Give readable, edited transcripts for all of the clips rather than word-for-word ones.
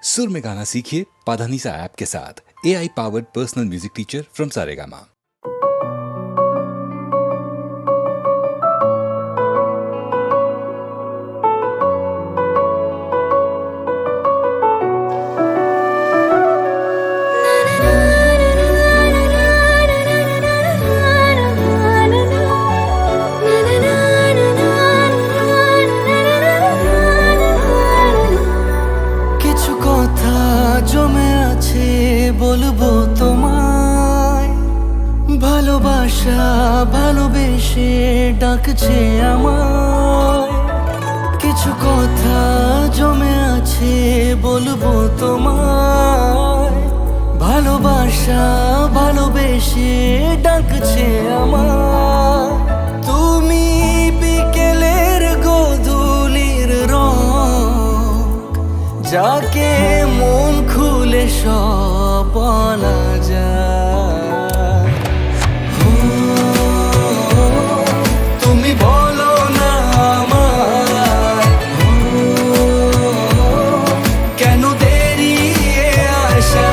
सुर में गाना सीखिए पाधानीसा ऐप के साथ। AI powered personal music teacher from Saregama. বলবো তোমায় ভালোবাসা ভালোবেসে ডাকছে আমায় কিছু কথা জমে আছে বলবো তোমায় ভালোবাসা ভালোবেসে ডাকছে আমায় তুমি বিকেলের গোধূলির রং যাকে মন খুলে সব বলা যায় তুমি বলো না আমায় কেন দেরি আসা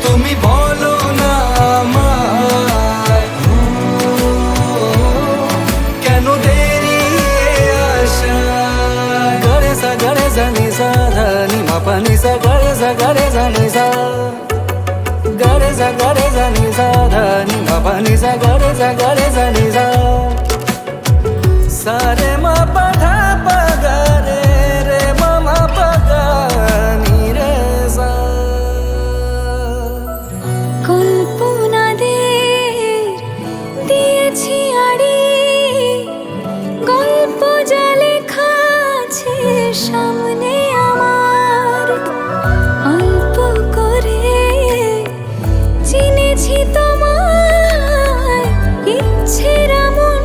তুমি বলো না আমায় কেন দেরি আসা গরে সা নি সা ধা নি মা পা নি সা গরে সা নি সা গরে সা নি সা ধা নি মা পা নি সা গরে সা নি সা সা রে মা পা ধা পা গা রে মা মা পা গা নি রে সা কল্পনাদের দিয়েছি আড়ি গল্প যা লেখা আছে সামনে আমার অল্প করে চিনেছি তোমায় ইচ্ছের মন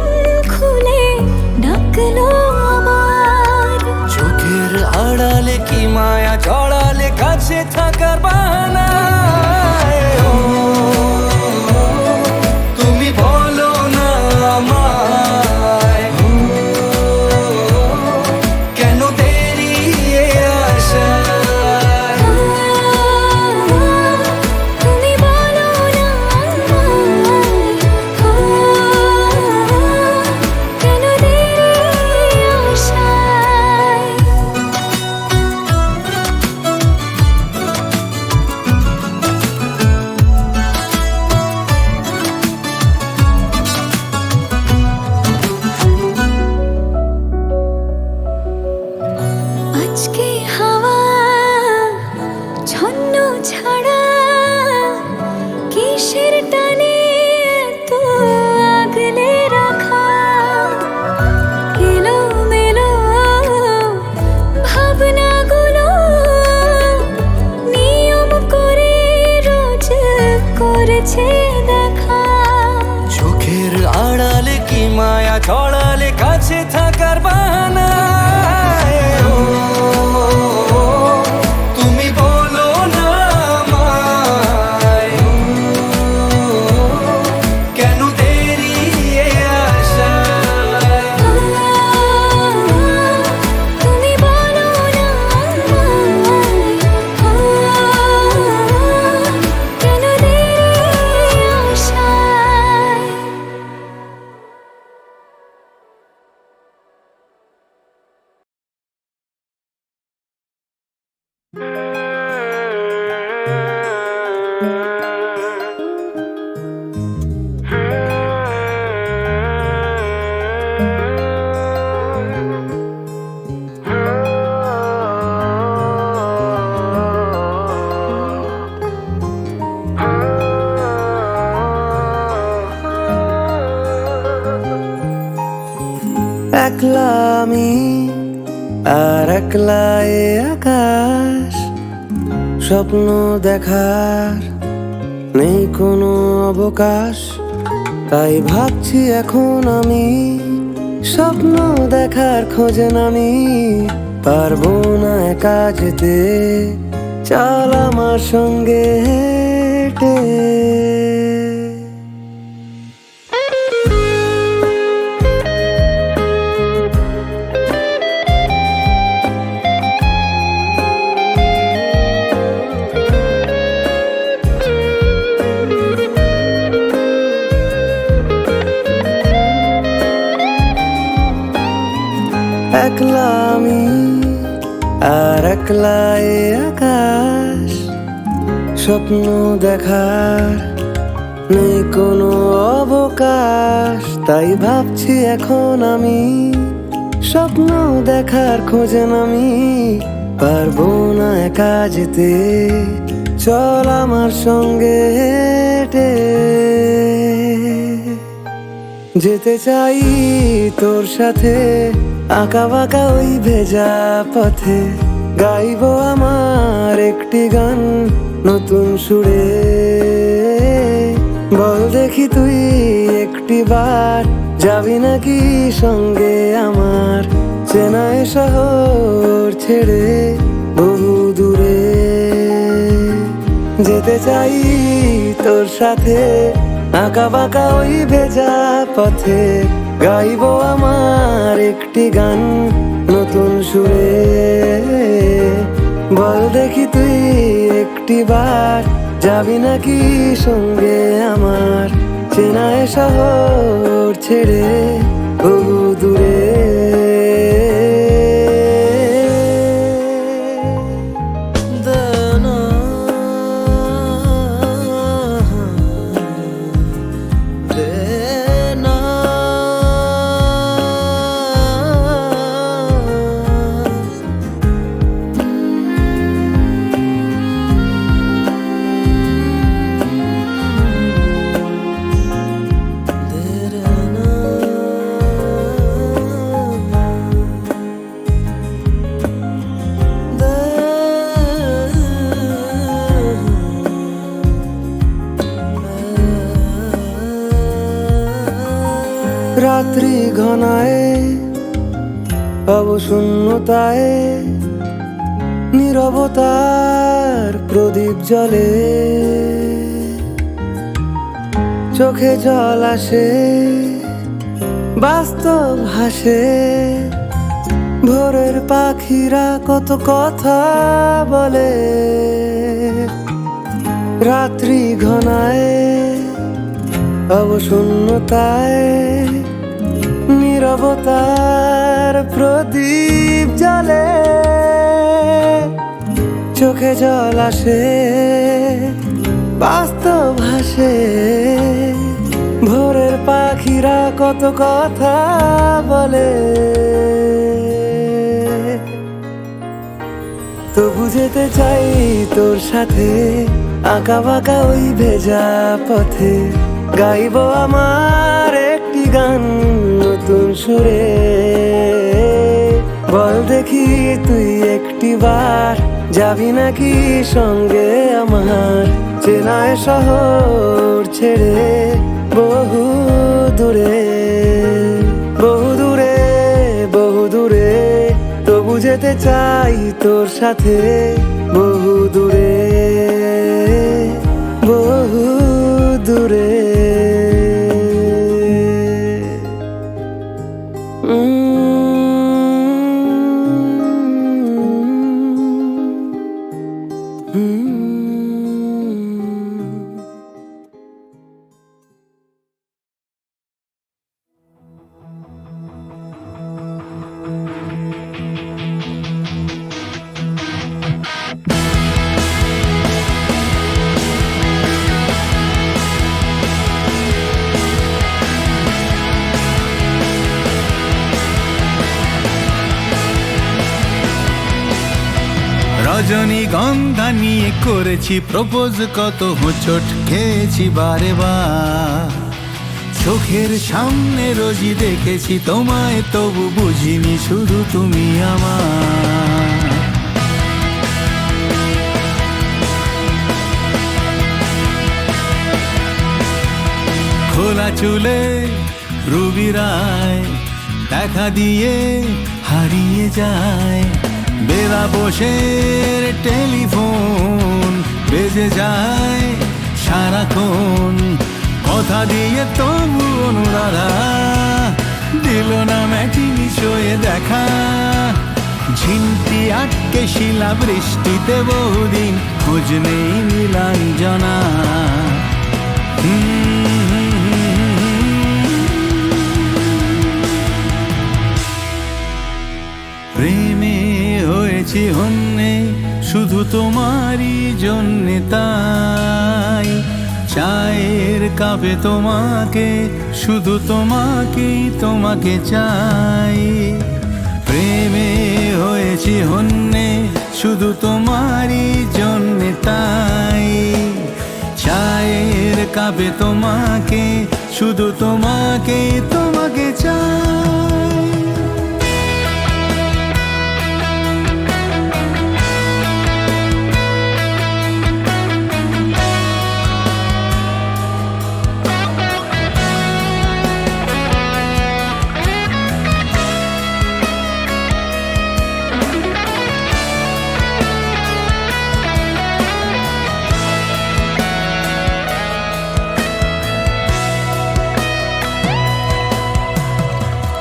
খুলে ডাকলো আমার চোখের আড়ালে কি মায়া জড়ালে কাছে থাকার বাহানা তুমি বলো না আমায় কেন দেরি আসা তুমি বলো না কেন দেরি আশায় আজকে হাওয়া ছন্ন ছাড়া কিসের টানে তো আগলে রাখা এলো মেলো ভাবনাগুলো নিয়ম করে রোজ করেছে দেখা চোখের আড়ালে কি মায়া জড়ালে কাছে থাকার বাহানা তুমি বলো না আমায় কেন দেরি আসা তুমি বলো না কেন দেরি আশায় একলা আমি আর একলা এ আকাশ স্বপ্ন দেখার নেই কোনো অবকাশ তাই ভাবছি এখন আমি স্বপ্ন দেখার খোঁজে নামি পারবো না একা যেতে চল আমার সঙ্গে হেঁটে একলা আমি আর একলা এ আকাশ, স্বপ্ন দেখার নেই কোনো অবকাশ। তাই ভাবছি এখন আমি স্বপ্ন দেখার খোঁজে নামি, পারবো না একা যেতে, চল আমার সঙ্গে হেঁটে। যেতে চাই তোর সাথে আঁকা বাঁকা ওই ভেজা পথে, গাইবো আমার একটি গান নতুন সুরে। বল দেখি তুই একটি বার যাবি নাকি সঙ্গে আমার, চেনায় শহর ছেড়ে বহু দূরে। যেতে চাই তোর সাথে আঁকা বাঁকা ওই ভেজা পথে, গাইবো আমার একটি গান নতুন সুরে। বল দেখি তুই একটি বার যাবি নাকি সঙ্গে আমার, চেনায় শহর ছেড়ে বহু দূরে। রাত্রি ঘনায় অবশূন্যতায় নীরবতার প্রদীপ জ্বলে, চোখে জল আসে বাস্তব হাসে, ভোরের পাখিরা কত কথা বলে। রাত্রি ঘনায় অবশূন্যতায় নীরবতার প্রদীপ জ্বলে, চোখে জল আসে বাস্তব হাসে, ভোরের পাখিরা কত কথা বলে। তবু যেতে চাই তোর সাথে আঁকা বাঁকা ওই ভেজা পথে, গাইবো আমার একটি গান নতুন সুরে। বল দেখি তুই একটি বার যাবি নাকি সঙ্গে আমার, চেনায় শহর ছেড়ে বহু দূরে। বহু দূরে বহু দূরে, তবু যেতে চাই তোর সাথে বহু দূরে বহু দূরে। রজনীগন্ধা নিয়ে করেছি প্রপোজ, কত হোঁচট খেয়েছি বারে বার। চোখের সামনে রোজই দেখেছি তোমায়, তবু বুঝিনি শুধু তুমি আমার। খোলা চুলে রুবি রায় দেখা দিয়ে হারিয়ে যায়, বেলা বসের টেলিফোন বেজে যায় সারাক্ষণ। কথা দিয়ে তবু অনুরাধা দিল না ম্যাটিনি শোয়ে দেখা, ঝিনটি আটকে শিলা বৃষ্টিতে বহুদিন খোঁজ নেই নীলাঞ্জনা। প্রেমে হয়েছি হন্যে শুধু তোমারই জন্যে, তাই চায়ের কাপে তোমাকে, শুধু তোমাকেই তোমাকে চাই। প্রেমে হয়েছি হন্যে শুধু তোমারই জন্যে, তাই চায়ের কাপে তোমাকে, শুধু তোমাকেই তোমাকে চাই।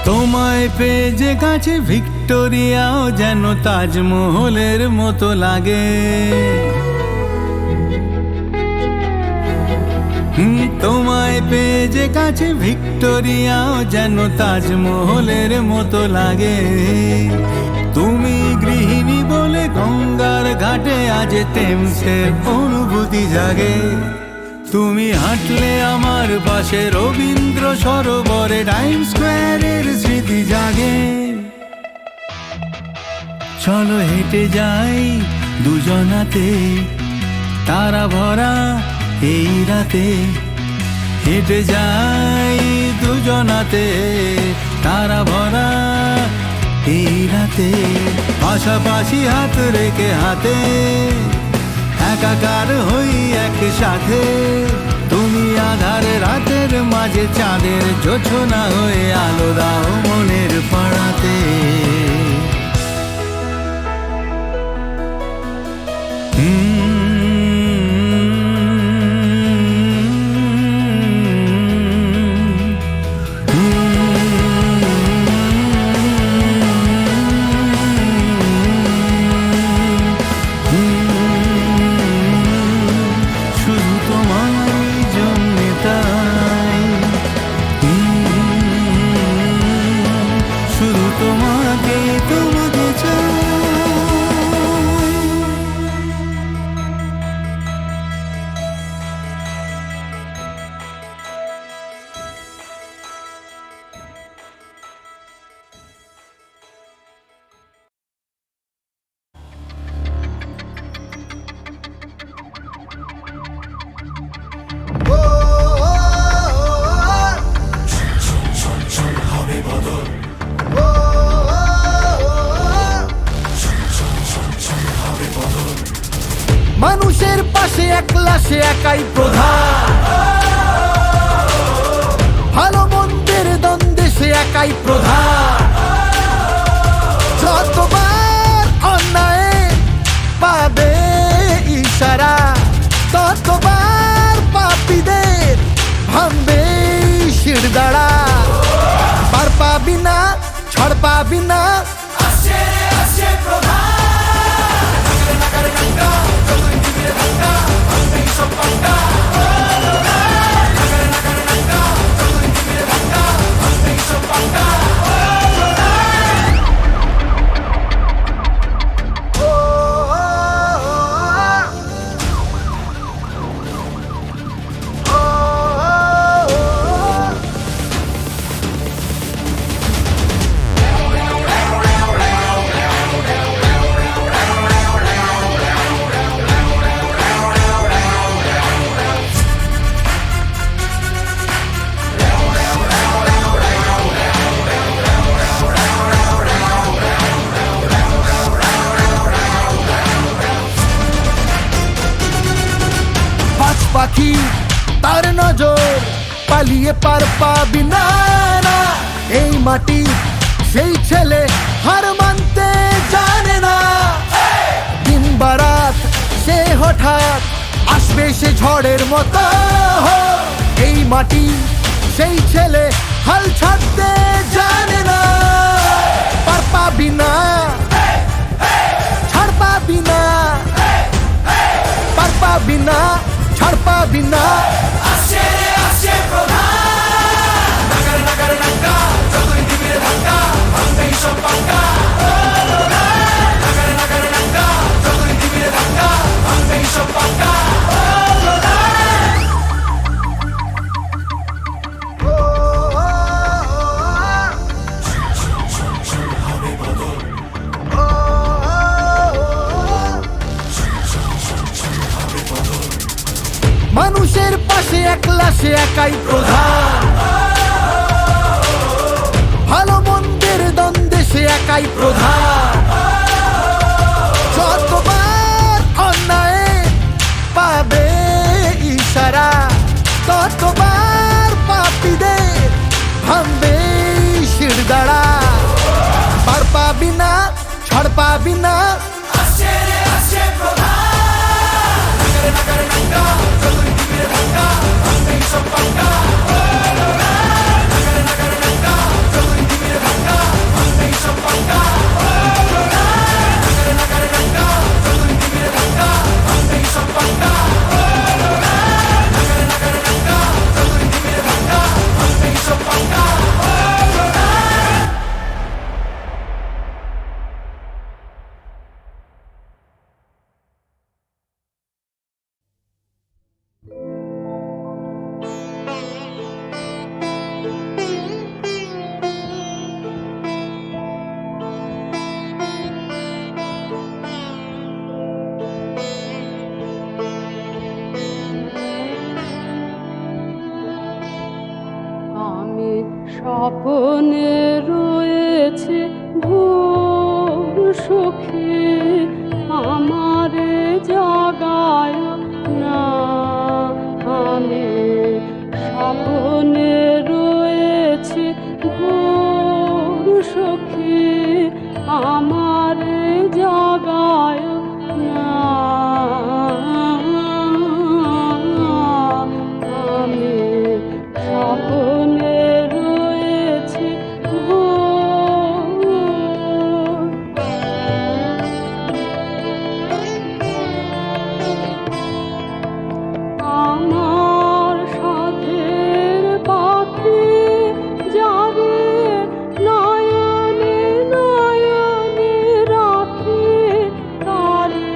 তোমায় পেয়ে যে কাছে ভিক্টোরিয়াও যেন তাজমহলের মতো লাগে। তোমায় পেয়ে যে কাছে ভিক্টোরিয়াও যেন তাজমহলের মতো লাগে। তুমি গৃহিণী বলে গঙ্গার ঘাটে আজ টেমসের অনুভূতি জাগে। তুমি হাঁটলে আমার পাশে রবীন্দ্র সরোবরে টাইম স্কোয়ারের স্মৃতি জাগে। চলো হেঁটে যাই দুজনাতে তারা ভরা এই রাতে, হেঁটে যাই দুজনাতে তারা ভরা এই রাতে। পাশাপাশি হাত রেখে হাতে একাকার হই একসাথে। তুমি আধার রাতের মাঝে চাঁদের জোছনা হয়ে আলো দাও মনের পাড়াতে। মানুষের পাশে একলা সে একাই প্রধান, ভালো মন্দের দ্বন্দ্বে সে একাই প্রধান। যতবার অন্যায় পাবে ইশারা, ততবার পাপীদের ভাঙবে শিরদাঁড়া। পার পাবি না, ছাড় পাবি না, আসছে আসছে প্রধান। পাখি তার নজর পালিয়ে পার পাবি না। এই মাটি সেই ছেলে হার মানতে জানে না। দিন বারাত সে হঠাৎ আসবে সে ঝড়ের মতো। এই মাটি সেই ছেলে হাল ছাড়তে জানে না। পার পাবি না, ছাড় পাবি না, পার পাবি না, ছাড় পাবি না। আসছে আসছে প্রধান, নাগার নাগার নাগা, যতই দিবিরে ধাক্কা, ভাঙবেই সব পাক্কা। মানুষের পাশে একলা সে একাই প্রধান, ভালো মন্দের দ্বন্দ্বে সে একাই প্রধান। যতবার অন্যায় পাবে ইশারা, ততবার পাপীদের ভাঙবে শিরদাঁড়া। পার পাবি না, ছাড় পাবি না, আমি স্বপ্নে রয়েছে ভোর সখী, আমারে জাগায় না। আমি স্বপ্নে রয়েছে ভোর সখী, আমারে জাগায় না। আমি স্বপ্নে রয়েছে ভোর। আমার সাথের পাখি যারে নয়নে নয়নে রাখে, তারে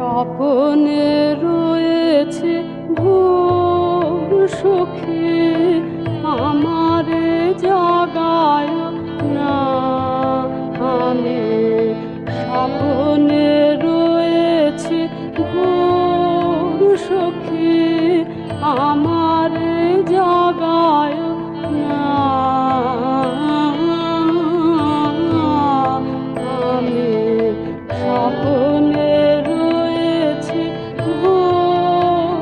স্বপ্নে রয়েছে ভোর সখী আমারে জাগায় না আমি স্বপ্নে রয়েছে ভোর সখী আমারে জাগায় না আমি স্বপ্নে রয়েছি ভোর।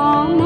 আমার